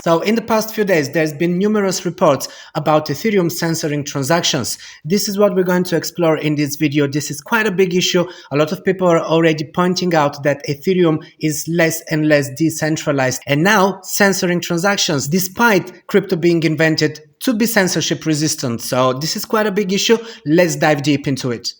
So in the past few days, there's been numerous reports about Ethereum censoring transactions. This is what we're going to explore in this video. This is quite a big issue. A lot of people are already pointing out that Ethereum is less and less decentralized and now censoring transactions despite crypto being invented to be censorship resistant. So this is quite a big issue. Let's dive deep into it.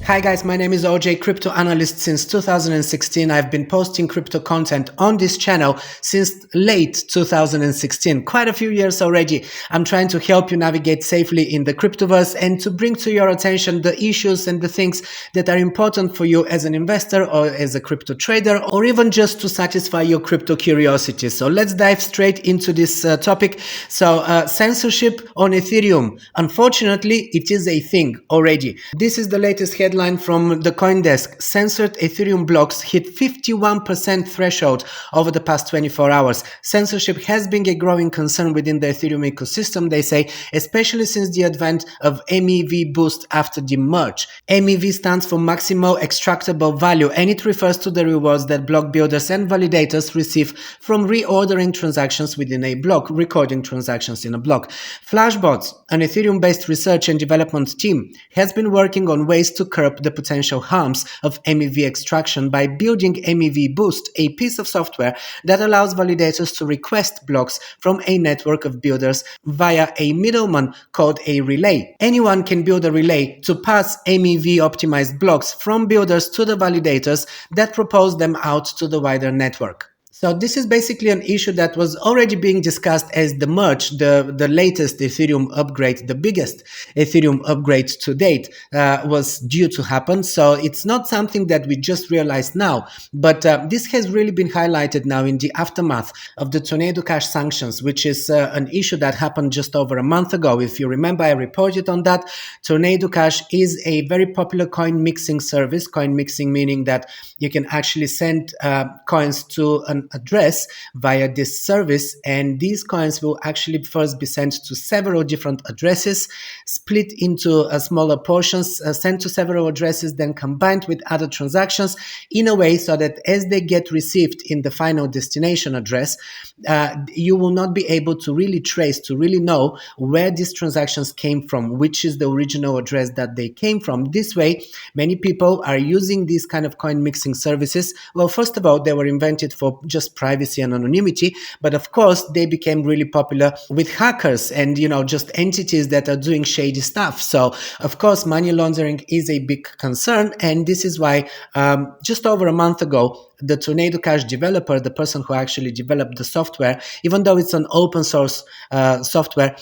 Hi guys, my name is OJ, crypto analyst since 2016. I've been posting crypto content on this channel since late 2016, quite a few years already. I'm trying to help you navigate safely in the cryptoverse and to bring to your attention the issues and the things that are important for you as an investor or as a crypto trader, or even just to satisfy your crypto curiosity. So let's dive straight into this topic. So censorship on Ethereum. Unfortunately, it is a thing already. This is the latest headline from the CoinDesk. Censored Ethereum blocks hit 51% threshold over the past 24 hours. Censorship has been a growing concern within the Ethereum ecosystem, they say, especially since the advent of MEV boost after the merge. MEV stands for Maximal Extractable Value, and it refers to the rewards that block builders and validators receive from reordering transactions within a block, recording transactions in a block. Flashbots, an Ethereum-based research and development team, has been working on ways to curb the potential harms of MEV extraction by building MEV Boost, a piece of software that allows validators to request blocks from a network of builders via a middleman called a relay. Anyone can build a relay to pass MEV optimized blocks from builders to the validators that propose them out to the wider network. So this is basically an issue that was already being discussed as the merge, the latest Ethereum upgrade, the biggest Ethereum upgrade to date was due to happen. So it's not something that we just realized now, but this has really been highlighted now in the aftermath of the Tornado Cash sanctions, which is an issue that happened just over a month ago. If you remember, I reported on that. Tornado Cash is a very popular coin mixing service, coin mixing meaning that you can actually send coins to an address via this service, and these coins will actually first be sent to several different addresses, split into smaller portions, sent to several addresses, then combined with other transactions in a way so that as they get received in the final destination address, you will not be able to really trace, to really know where these transactions came from, which is the original address that they came from. This way, many people are using these kind of coin mixing services. Well, first of all, they were invented for just privacy and anonymity, but of course they became really popular with hackers and just entities that are doing shady stuff. So of course money laundering is a big concern, and this is why just over a month ago the Tornado Cash developer, the person who actually developed the software, even though it's an open source software,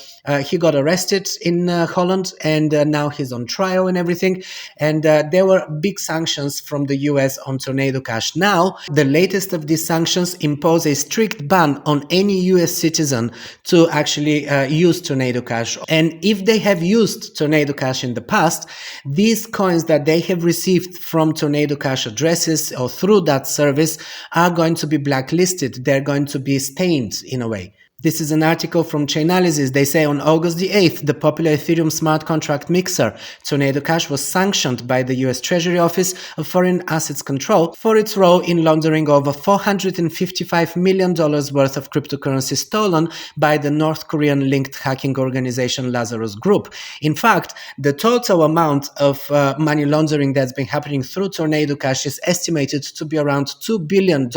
he got arrested in Holland, and now he's on trial and everything. And there were big sanctions from the US on Tornado Cash. Now, the latest of these sanctions impose a strict ban on any US citizen to actually use Tornado Cash. And if they have used Tornado Cash in the past, these coins that they have received from Tornado Cash addresses or through that service are going to be blacklisted. They're going to be stained in a way. This is an article from Chainalysis. They say on August the 8th, the popular Ethereum smart contract mixer Tornado Cash was sanctioned by the US Treasury Office of Foreign Assets Control for its role in laundering over $455 million worth of cryptocurrency stolen by the North Korean-linked hacking organization Lazarus Group. In fact, the total amount of money laundering that's been happening through Tornado Cash is estimated to be around $2 billion.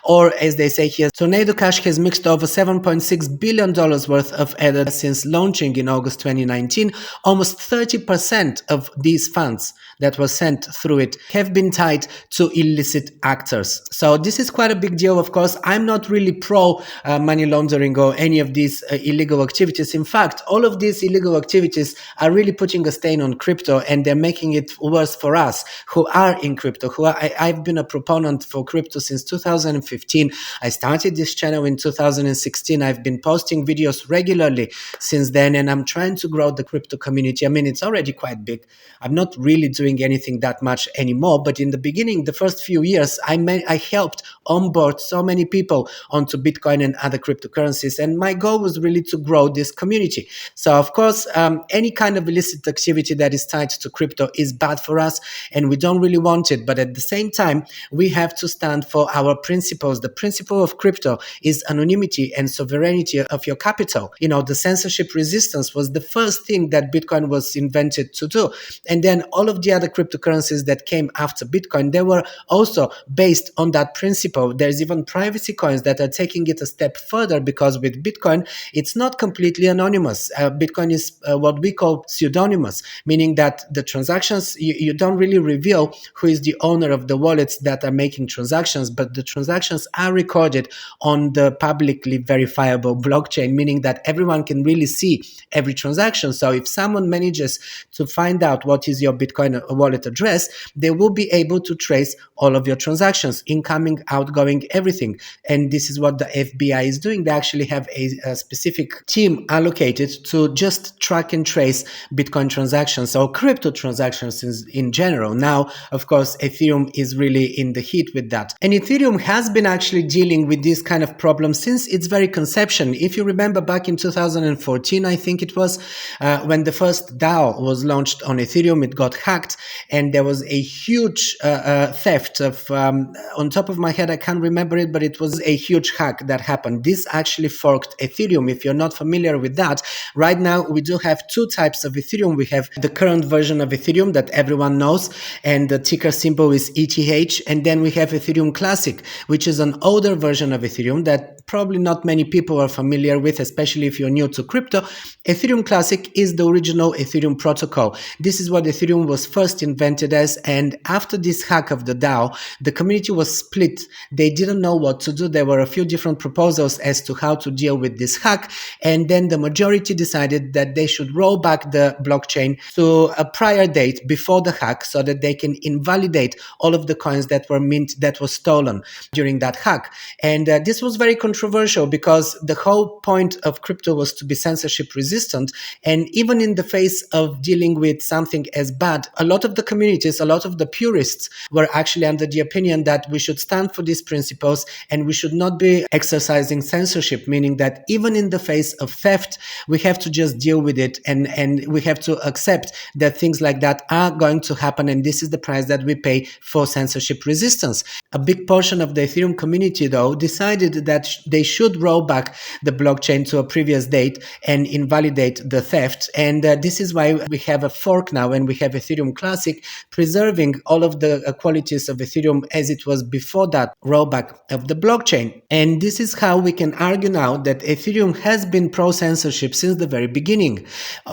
Or as they say here, Tornado Cash has mixed over $7.6 billion worth of Ether since launching in August 2019. Almost 30% of these funds that were sent through it have been tied to illicit actors. So this is quite a big deal. Of course, I'm not really pro money laundering or any of these illegal activities. In fact, all of these illegal activities are really putting a stain on crypto, and they're making it worse for us who are in crypto. I've been a proponent for crypto since 2015. I started this channel in 2016. 2016. I've been posting videos regularly since then, and I'm trying to grow the crypto community. I mean, it's already quite big. I'm not really doing anything that much anymore, but in the beginning, the first few years, I helped onboard so many people onto Bitcoin and other cryptocurrencies, and my goal was really to grow this community. So, of course, any kind of illicit activity that is tied to crypto is bad for us, and we don't really want it. But at the same time, we have to stand for our principles. The principle of crypto is anonymity and sovereignty of your capital. You know, the censorship resistance was the first thing that Bitcoin was invented to do. And then all of the other cryptocurrencies that came after Bitcoin, they were also based on that principle. There's even privacy coins that are taking it a step further, because with Bitcoin, it's not completely anonymous. Bitcoin is what we call pseudonymous, meaning that the transactions, you don't really reveal who is the owner of the wallets that are making transactions, but the transactions are recorded on the publicly verifiable blockchain, meaning that everyone can really see every transaction. So if someone manages to find out what is your Bitcoin wallet address, they will be able to trace all of your transactions, incoming, outgoing, everything. And this is what the FBI is doing. They actually have a specific team allocated to just track and trace Bitcoin transactions or crypto transactions in general. Now, of course, Ethereum is really in the heat with that. And Ethereum has been actually dealing with this kind of problem since its very conception. If you remember back in 2014, I think it was, when the first DAO was launched on Ethereum, it got hacked, and there was a huge theft of, on top of my head, I can't remember it, but it was a huge hack that happened. This actually forked Ethereum. If you're not familiar with that, right now we do have two types of Ethereum. We have the current version of Ethereum that everyone knows, and the ticker symbol is ETH. And then we have Ethereum Classic, which is an older version of Ethereum that probably not many people are familiar with, especially if you're new to crypto. Ethereum Classic is the original Ethereum protocol. This is what Ethereum was first invented as, and after this hack of the DAO, the community was split. They didn't know what to do. There were a few different proposals as to how to deal with this hack, and then the majority decided that they should roll back the blockchain to a prior date before the hack, so that they can invalidate all of the coins that were mint, that was stolen during that hack. And this was very controversial, because the whole point of crypto was to be censorship resistant. And even in the face of dealing with something as bad, a lot of the communities, a lot of the purists were actually under the opinion that we should stand for these principles and we should not be exercising censorship, meaning that even in the face of theft, we have to just deal with it, and we have to accept that things like that are going to happen, and this is the price that we pay for censorship resistance. A big portion of the Ethereum community, though, decided that they should roll back the blockchain to a previous date and invalidate the theft. And this is why we have a fork now, and we have Ethereum Classic, preserving all of the qualities of Ethereum as it was before that rollback of the blockchain. And this is how we can argue now that Ethereum has been pro-censorship since the very beginning.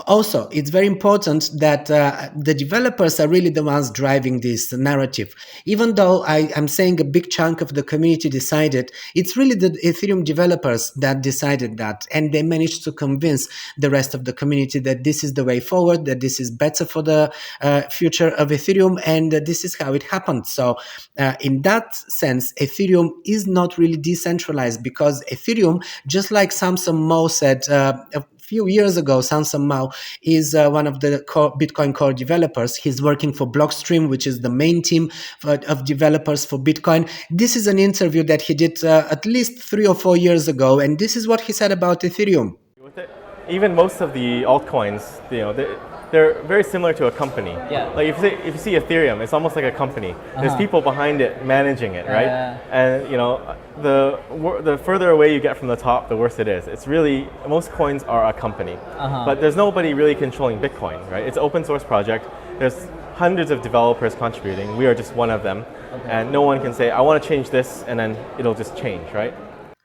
Also, it's very important that the developers are really the ones driving this narrative. Even though I'm saying a big chunk of the community decided, it's really the Ethereum developers that decided that, and they managed to convince the rest of the community that this is the way forward, that this is better for the future of Ethereum, and this is how it happened. So in that sense, Ethereum is not really decentralized, because Ethereum, just like Samson Mow said a few years ago, Samson Mow is one of the Bitcoin core developers. He's working for Blockstream, which is the main team of developers for Bitcoin. This is an interview that he did at least 3 or 4 years ago, and this is what he said about Ethereum. Even most of the altcoins, they're very similar to a company. Yeah. Like if you see Ethereum, it's almost like a company. There's people behind it managing it, right? And the further away you get from the top, the worse it is. It's really, most coins are a company, but there's nobody really controlling Bitcoin, right? It's an open source project. There's hundreds of developers contributing. We are just one of them, and no one can say, I want to change this, and then it'll just change, right?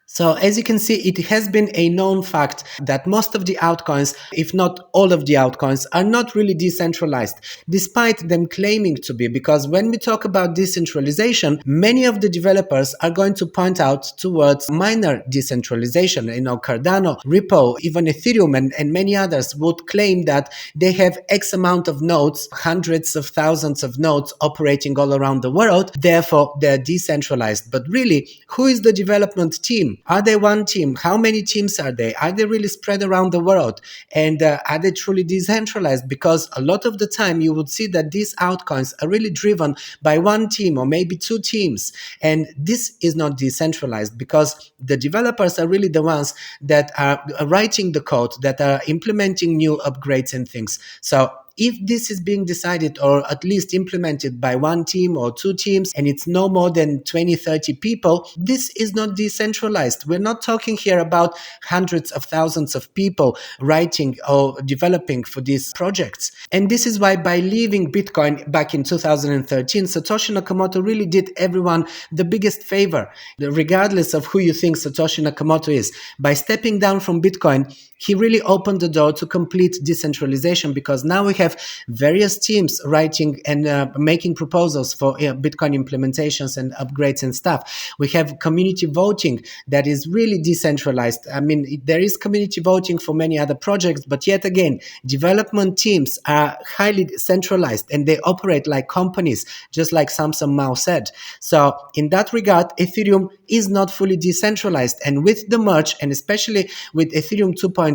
So as you can see, it has been a known fact that most of the altcoins, if not all of the altcoins, are not really decentralized, despite them claiming to be. Because when we talk about decentralization, many of the developers are going to point out towards minor decentralization. You know, Cardano, Ripple, even Ethereum and many others would claim that they have X amount of nodes, hundreds of thousands of nodes operating all around the world. Therefore, they're decentralized. But really, who is the development team Are they one team? How many teams are they? Are they really spread around the world? And are they truly decentralized? Because a lot of the time you would see that these altcoins are really driven by one team or maybe two teams. And this is not decentralized because the developers are really the ones that are writing the code, that are implementing new upgrades and things. So if this is being decided or at least implemented by one team or two teams and it's no more than 20, 30 people, this is not decentralized. We're not talking here about hundreds of thousands of people writing or developing for these projects. And this is why by leaving Bitcoin back in 2013, Satoshi Nakamoto really did everyone the biggest favor, regardless of who you think Satoshi Nakamoto is. By stepping down from Bitcoin, he really opened the door to complete decentralization, because now we have various teams writing and making proposals for Bitcoin implementations and upgrades and stuff. We have community voting that is really decentralized. I mean, there is community voting for many other projects, but yet again, development teams are highly centralized and they operate like companies, just like Samson Mao said. So in that regard, Ethereum is not fully decentralized. And with the merge, and especially with Ethereum 2.0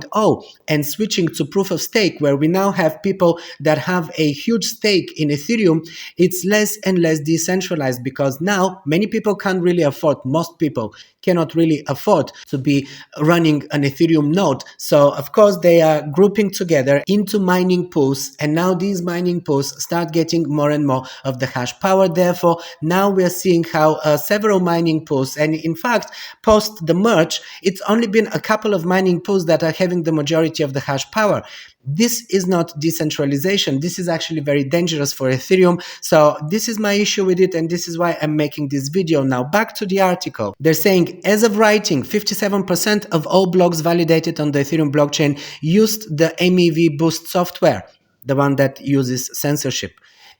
and switching to proof of stake, where we now have people that have a huge stake in Ethereum, it's less and less decentralized, because now many people can't really afford, most people cannot really afford to be running an Ethereum node. So of course they are grouping together into mining pools, and now these mining pools start getting more and more of the hash power. Therefore, now we are seeing how several mining pools, and in fact, post the merge, it's only been a couple of mining pools that are having the majority of the hash power. This is not decentralization. This is actually very dangerous for Ethereum. So this is my issue with it, and this is why I'm making this video. Now back to the article. They're saying, as of writing, 57% of all blocks validated on the Ethereum blockchain used the MEV Boost software, the one that uses censorship.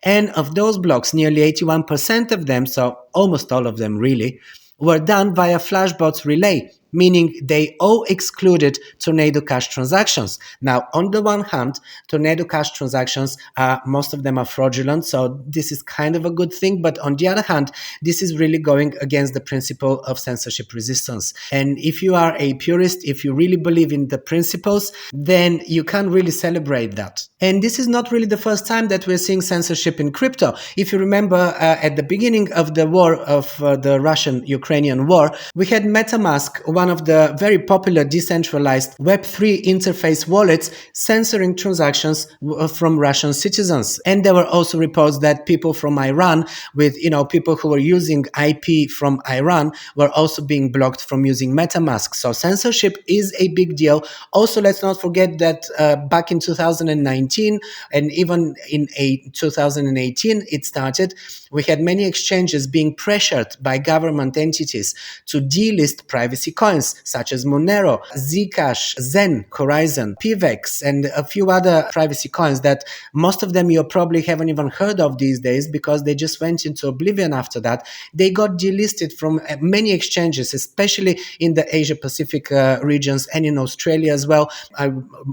And of those blocks, nearly 81% of them, so almost all of them really, were done via Flashbot's relay, meaning they all excluded Tornado Cash transactions. Now, on the one hand, Tornado Cash transactions, most of them are fraudulent, so this is kind of a good thing. But on the other hand, this is really going against the principle of censorship resistance. And if you are a purist, if you really believe in the principles, then you can't really celebrate that. And this is not really the first time that we're seeing censorship in crypto. If you remember, at the beginning of the war of the Russian-Ukrainian war, we had MetaMask, one of the very popular decentralized Web3 interface wallets, censoring transactions from Russian citizens. And there were also reports that people from Iran, with people who were using IP from Iran, were also being blocked from using MetaMask. So censorship is a big deal. Also, let's not forget that back in 2019 and even in 2018 it started, we had many exchanges being pressured by government entities to delist privacy coins such as Monero, Zcash, Zen, Horizon, PVEX, and a few other privacy coins that most of them you probably haven't even heard of these days, because they just went into oblivion after that. They got delisted from many exchanges, especially in the Asia Pacific regions and in Australia as well. I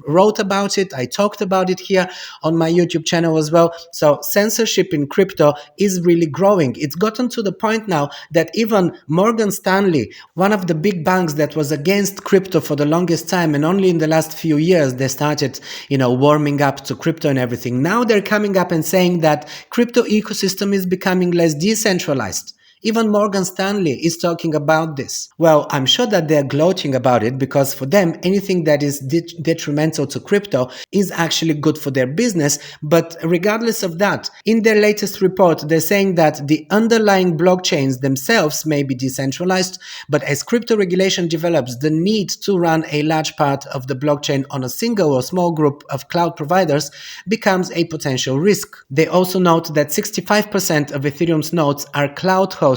wrote about it, I talked about it here on my YouTube channel as well. So censorship in crypto is really growing. It's gotten to the point now that even Morgan Stanley, one of the big banks that was against crypto for the longest time, and only in the last few years they started, warming up to crypto and everything. Now they're coming up and saying that crypto ecosystem is becoming less decentralized. Even Morgan Stanley is talking about this. Well, I'm sure that they're gloating about it, because for them, anything that is detrimental to crypto is actually good for their business. But regardless of that, in their latest report, they're saying that the underlying blockchains themselves may be decentralized, but as crypto regulation develops, the need to run a large part of the blockchain on a single or small group of cloud providers becomes a potential risk. They also note that 65% of Ethereum's nodes are cloud hosted,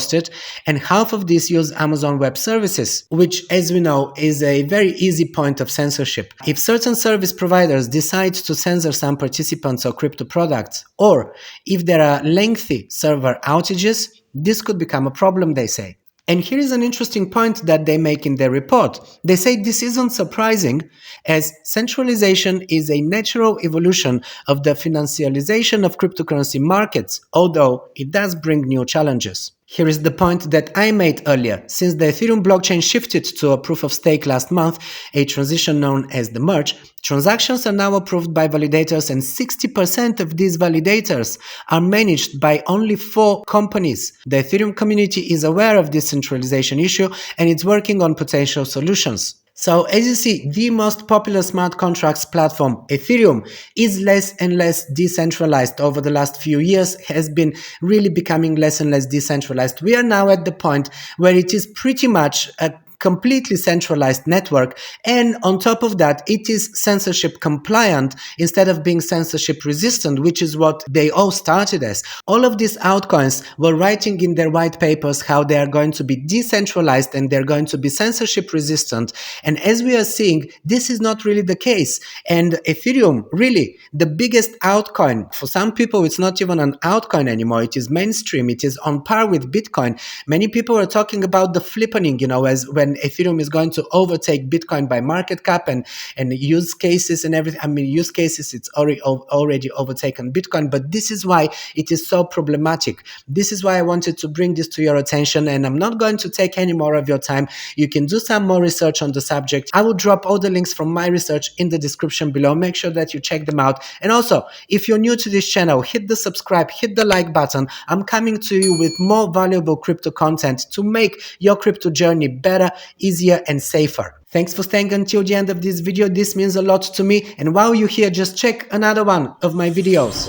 and half of these use Amazon Web Services, which, as we know, is a very easy point of censorship. If certain service providers decide to censor some participants or crypto products, or if there are lengthy server outages, this could become a problem, they say. And here is an interesting point that they make in their report. They say this isn't surprising, as centralization is a natural evolution of the financialization of cryptocurrency markets, although it does bring new challenges. Here is the point that I made earlier. Since the Ethereum blockchain shifted to a proof of stake last month, a transition known as the merge, transactions are now approved by validators, and 60% of these validators are managed by only 4 companies. The Ethereum community is aware of this centralization issue and it's working on potential solutions. So as you see, the most popular smart contracts platform, Ethereum, is less and less decentralized over the last few years, has been really becoming less and less decentralized. We are now at the point where it is pretty much a completely centralized network, and on top of that it is censorship compliant instead of being censorship resistant, which is what they all started as. All of these altcoins were writing in their white papers how they are going to be decentralized and they're going to be censorship resistant, and as we are seeing, this is not really the case. And Ethereum, really the biggest altcoin, for some people it's not even an altcoin anymore, it is mainstream, it is on par with Bitcoin. Many people are talking about the flippening, as when Ethereum is going to overtake Bitcoin by market cap and use cases and everything. I mean, use cases, it's already overtaken Bitcoin, but this is why it is so problematic. This is why I wanted to bring this to your attention, and I'm not going to take any more of your time. You can do some more research on the subject. I will drop all the links from my research in the description below. Make sure that you check them out. And also, if you're new to this channel, hit the subscribe, hit the like button. I'm coming to you with more valuable crypto content to make your crypto journey better, easier and safer. Thanks for staying until the end of this video. This means a lot to me. And while you're here, just check another one of my videos.